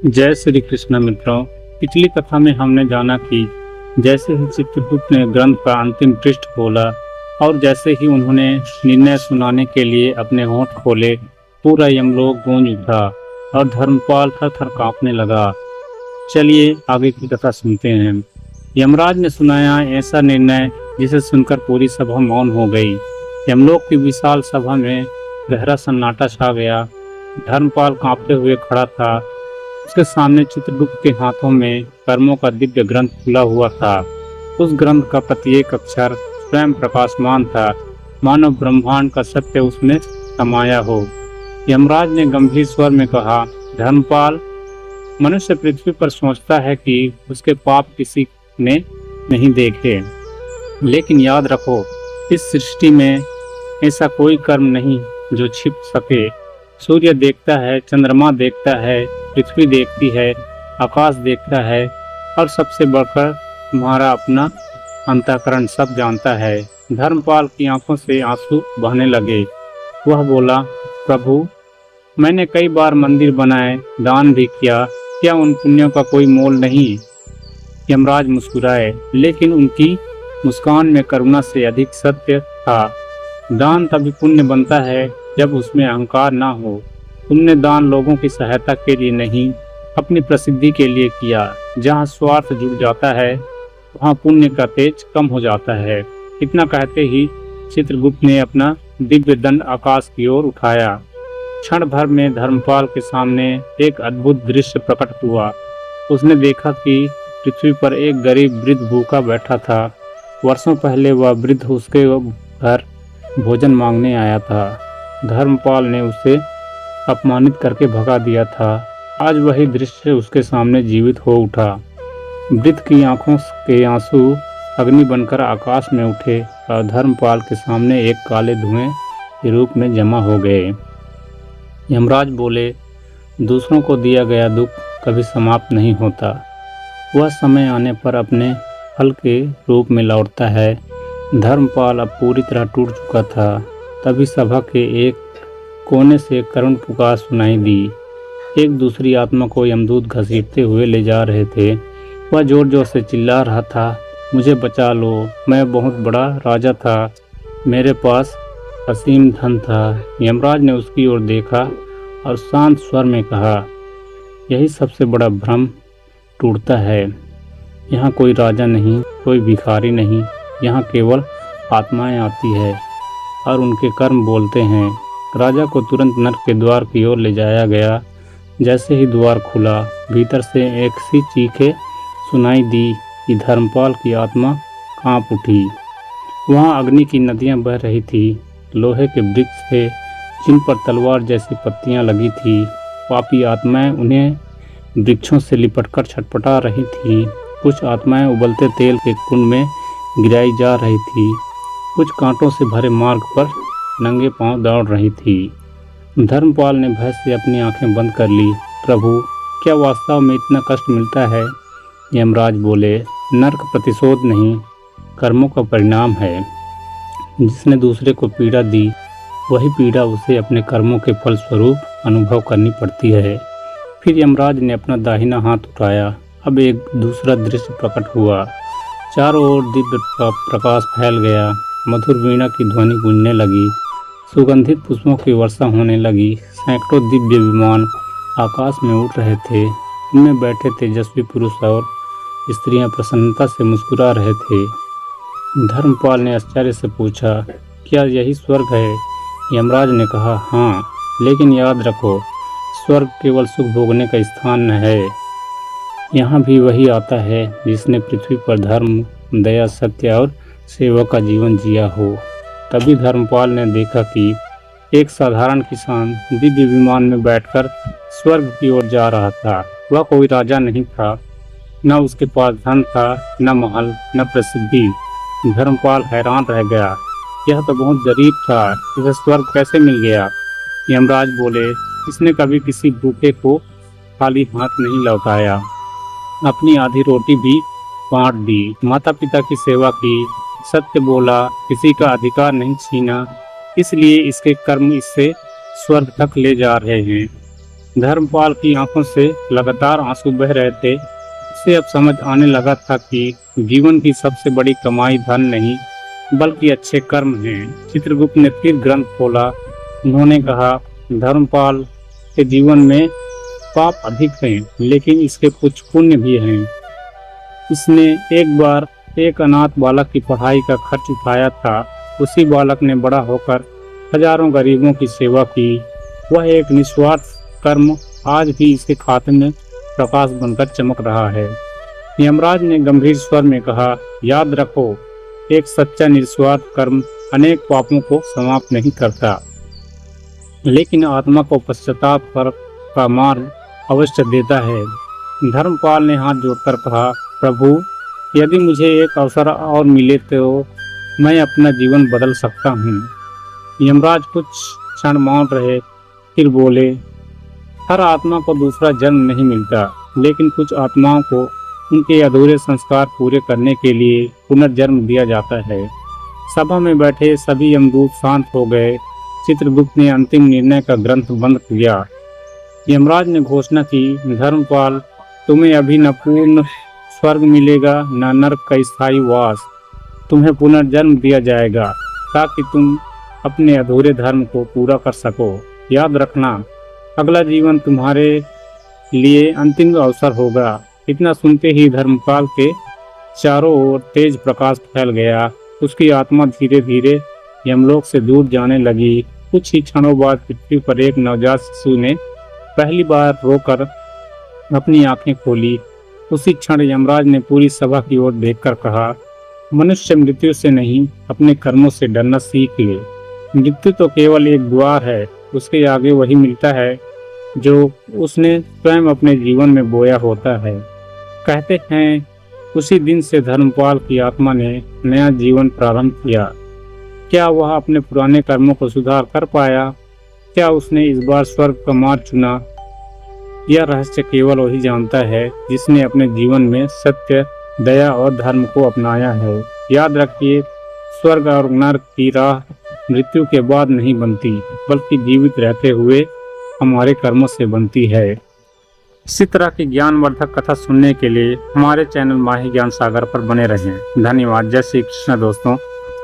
जय श्री कृष्ण मित्रों। पिछली कथा में हमने जाना कि जैसे ही चित्रगुप्त ने ग्रंथ का अंतिम पृष्ठ खोला और जैसे ही उन्होंने निर्णय सुनाने के लिए अपने होंठ खोले, पूरा यमलोक गूंज उठा और धर्मपाल थर थर कांपने लगा। चलिए आगे की कथा सुनते हैं। यमराज ने सुनाया ऐसा निर्णय जिसे सुनकर पूरी सभा मौन हो गई। यमलोक की विशाल सभा में गहरा सन्नाटा छा गया। धर्मपाल कांपते हुए खड़ा था। उसके सामने चित्रगुप्त के हाथों में कर्मों का दिव्य ग्रंथ खुला हुआ था। उस ग्रंथ का प्रत्येक अक्षर स्वयं प्रकाशमान था, मानो ब्रह्मांड का सत्य उसमें समाया हो। यमराज ने गंभीर स्वर में कहा, धर्मपाल, मनुष्य पृथ्वी पर सोचता है कि उसके पाप किसी ने नहीं देखे, लेकिन याद रखो, इस सृष्टि में ऐसा कोई कर्म नहीं जो छिप सके। सूर्य देखता है, चंद्रमा देखता है, पृथ्वी देखती है, आकाश देखता है और सबसे बढ़कर तुम्हारा अपना अंतःकरण सब जानता है। धर्मपाल की आंखों से आंसू बहने लगे। वह बोला, प्रभु, मैंने कई बार मंदिर बनाए, दान भी किया, क्या उन पुण्यों का कोई मोल नहीं? यमराज मुस्कुराए, लेकिन उनकी मुस्कान में करुणा से अधिक सत्य था। दान तभी पुण्य बनता है जब उसमें अहंकार ना हो। तुमने दान लोगों की सहायता के लिए नहीं, अपनी प्रसिद्धि के लिए किया। जहाँ स्वार्थ जुड़ जाता है वहाँ पुण्य का तेज कम हो जाता है। इतना कहते ही चित्रगुप्त ने अपना दिव्य दंड आकाश की ओर उठाया। क्षण भर में धर्मपाल के सामने एक अद्भुत दृश्य प्रकट हुआ। उसने देखा कि पृथ्वी पर एक गरीब वृद्ध भूखा बैठा था। वर्षों पहले वह वृद्ध उसके घर भोजन मांगने आया था। धर्मपाल ने उसे अपमानित करके भगा दिया था। आज वही दृश्य उसके सामने जीवित हो उठा। वृद्ध की आंखों के आंसू अग्नि बनकर आकाश में उठे और धर्मपाल के सामने एक काले धुएं के रूप में जमा हो गए। यमराज बोले, दूसरों को दिया गया दुख कभी समाप्त नहीं होता। वह समय आने पर अपने फल के रूप में लौटता है। धर्मपाल अब पूरी तरह टूट चुका था। तभी सभा के एक कोने से करुण पुकार सुनाई दी। एक दूसरी आत्मा को यमदूत घसीटते हुए ले जा रहे थे। वह जोर जोर से चिल्ला रहा था, मुझे बचा लो, मैं बहुत बड़ा राजा था, मेरे पास असीम धन था। यमराज ने उसकी ओर देखा और शांत स्वर में कहा, यही सबसे बड़ा भ्रम टूटता है। यहाँ कोई राजा नहीं, कोई भिखारी नहीं, यहाँ केवल आत्माएं आती है और उनके कर्म बोलते हैं। राजा को तुरंत नरक के द्वार की ओर ले जाया गया। जैसे ही द्वार खुला, भीतर से एक सी चीखें सुनाई दी कि धर्मपाल की आत्मा कांप उठी। वहाँ अग्नि की नदियाँ बह रही थी। लोहे के वृक्ष थे जिन पर तलवार जैसी पत्तियाँ लगी थी। पापी आत्माएं उन्हें वृक्षों से लिपटकर छटपटा रही थीं। कुछ आत्माएं उबलते तेल के कुंड में गिराई जा रही थी। कुछ कांटों से भरे मार्ग पर नंगे पांव दौड़ रही थी। धर्मपाल ने भय से अपनी आंखें बंद कर ली। प्रभु, क्या वास्तव में इतना कष्ट मिलता है? यमराज बोले, नरक प्रतिशोध नहीं, कर्मों का परिणाम है। जिसने दूसरे को पीड़ा दी, वही पीड़ा उसे अपने कर्मों के फल स्वरूप अनुभव करनी पड़ती है। फिर यमराज ने अपना दाहिना हाथ उठाया। अब एक दूसरा दृश्य प्रकट हुआ। चारों ओर दिव्य प्रकाश फैल गया। मधुर वीणा की ध्वनि गूंजने लगी। सुगंधित पुष्पों की वर्षा होने लगी। सैकड़ों दिव्य विमान आकाश में उड़ रहे थे। उनमें बैठे तेजस्वी पुरुष और स्त्रियां प्रसन्नता से मुस्कुरा रहे थे। धर्मपाल ने आश्चर्य से पूछा, क्या यही स्वर्ग है? यमराज ने कहा, हाँ, लेकिन याद रखो, स्वर्ग केवल सुख भोगने का स्थान न है। यहाँ भी वही आता है जिसने पृथ्वी पर धर्म, दया, सत्य और सेवा का जीवन जिया हो। तभी धर्मपाल ने देखा कि एक साधारण किसान दिव्य विमान में बैठकर स्वर्ग की ओर जा रहा था। वह कोई राजा नहीं था, न उसके पास धन था, न महल, न प्रसिद्धि। धर्मपाल हैरान रह गया। यह तो बहुत गरीब था, इसे स्वर्ग कैसे मिल गया? यमराज बोले, इसने कभी किसी भूखे को खाली हाथ नहीं लौटाया, अपनी आधी रोटी भी बांट दी, माता पिता की सेवा की, सत्य बोला, किसी का अधिकार नहीं छीना। इसलिए इसके कर्म इससे स्वर्ग तक ले जा रहे हैं। धर्मपाल की आंखों से लगातार आंसू बह रहे थे। उसे अब समझ आने लगा था कि जीवन की सबसे बड़ी कमाई धन नहीं बल्कि अच्छे कर्म हैं। चित्रगुप्त ने फिर ग्रंथ खोला। उन्होंने कहा, धर्मपाल के जीवन में पाप अधिक हैं, लेकिन इसके कुछ पुण्य भी हैं। इसने एक बार एक अनाथ बालक की पढ़ाई का खर्च उठाया था। उसी बालक ने बड़ा होकर हजारों गरीबों की सेवा की। वह एक निस्वार्थ कर्म आज भी इसके खाते में प्रकाश बनकर चमक रहा है। यमराज ने गंभीर स्वर में कहा, याद रखो, एक सच्चा निस्वार्थ कर्म अनेक पापों को समाप्त नहीं करता, लेकिन आत्मा को पश्चाताप का मार्ग अवश्य देता है। धर्मपाल ने हाथ जोड़कर कहा, प्रभु, यदि मुझे एक अवसर और मिले तो मैं अपना जीवन बदल सकता हूँ। यमराज कुछ क्षण मौन रहे, फिर बोले, हर आत्मा को दूसरा जन्म नहीं मिलता, लेकिन कुछ आत्माओं को उनके अधूरे संस्कार पूरे करने के लिए पुनर्जन्म दिया जाता है। सभा में बैठे सभी यमदूत शांत हो गए। चित्रगुप्त ने अंतिम निर्णय का ग्रंथ बंद किया। यमराज ने घोषणा की, धर्मपाल, तुम्हें अभी न पूर्ण स्वर्ग मिलेगा न नरक का स्थायी वास। तुम्हें पुनर्जन्म दिया जाएगा ताकि तुम अपने अधूरे धर्म को पूरा कर सको। याद रखना, अगला जीवन तुम्हारे लिए अंतिम अवसर होगा। इतना सुनते ही धर्मपाल के चारों ओर तेज प्रकाश फैल गया। उसकी आत्मा धीरे धीरे यमलोक से दूर जाने लगी। कुछ ही क्षणों बाद पृथ्वी पर एक नवजात शिशु ने पहली बार रोकर अपनी आंखें खोली। उसी क्षण यमराज ने पूरी सभा की ओर देखकर कहा, मनुष्य मृत्यु से नहीं, अपने कर्मों से डरना सीख ले। मृत्यु तो केवल एक द्वार है, उसके आगे वही मिलता है जो उसने स्वयं अपने जीवन में बोया होता है। कहते हैं, उसी दिन से धर्मपाल की आत्मा ने नया जीवन प्रारंभ किया। क्या वह अपने पुराने कर्मों को सुधार कर पाया? क्या उसने इस बार स्वर्ग का मार्ग चुना? यह रहस्य केवल वही जानता है जिसने अपने जीवन में सत्य, दया और धर्म को अपनाया है। याद रखिए, स्वर्ग और नरक की राह मृत्यु के बाद नहीं बनती, बल्कि जीवित रहते हुए हमारे कर्मों से बनती है। इसी तरह की ज्ञानवर्धक कथा सुनने के लिए हमारे चैनल माही ज्ञान सागर पर बने रहें। धन्यवाद। जय श्री कृष्ण दोस्तों।